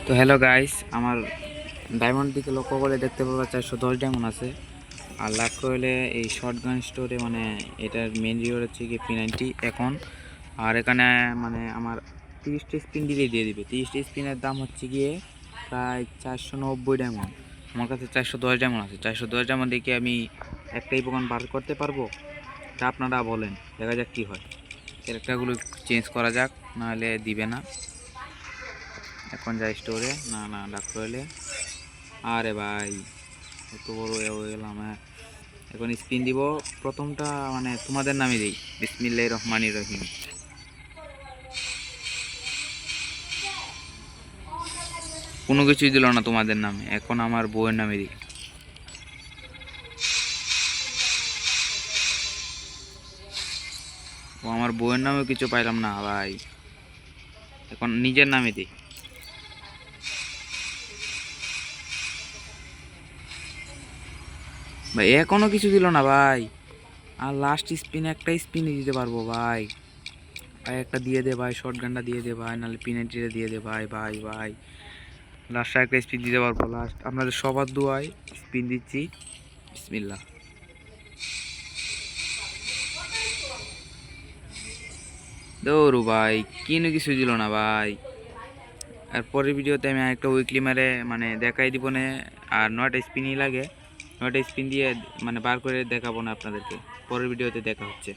তো hello guys, আমার diamond দিকে লক্ষ্য করে দেখতে পাবো 410 ডায়মন্ড আছে। আর লাখ হলে এই শর্টগান স্টোরে মানে এটার মেন রিওয়ার্ড হচ্ছে কি P90 এখন। আর এখানে মানে আমার 30টা স্পিন দিয়ে দিবে। 30টা স্পিনের দাম হচ্ছে গিয়ে প্রায় 490 ডায়মন্ড। আমার কাছে 410 ডায়মন্ড আছে। 410 ডায়মন্ড দিয়ে কি আমি একটাই পোকান বার করতে পারবো? তা আপনারা বলেন, দেখা যাক কি হয়। ক্যারেক্টারগুলো চেঞ্জ করা যাক, নাহলে দিবে না। এখন যাই স্টোরে, না না ডাক রইলে। আরে ভাই, কত বড় হয়ে গেলাম। হ্যাঁ, এখন স্পিন দিব। প্রথমটা মানে তোমাদের নামে দিই, বিসমিল্লাহির রহমানির রহিম। কোনো কিছুই দিল না তোমাদের নামে, এখন আমার বউয়ের নামে দিই। ও আমার বউয়ের নামেও কিছু পাইলাম না ভাই, এখন নিজের নামে দিই। ভাই এখনো কিছু দিল না ভাই। আর লাস্ট স্পিন একটা স্পিনই দিতে পারবো ভাই। ভাই একটা দিয়ে দে ভাই, শর্ট গানটা দিয়ে দে ভাই, নাহলে পিনাইটিটা দিয়ে দে ভাই। ভাই ভাই লাস্ট একটা স্পিন দিতে পারবো। লাস্ট আপনাদের সবার দোয়ায় স্পিন দিচ্ছি, বিসমিল্লাহ। দৌড়ু ভাই, কিনো কিছু দিল না ভাই। আর পরের ভিডিওতে আমি একটা উইকলি মারে মানে দেখাই দিব না। আর 9টা স্পিনই লাগে, 9টা স্পিন দিয়ে মানে বার করে দেখাবো না আপনাদেরকে। পরের ভিডিওতে দেখা হচ্ছে।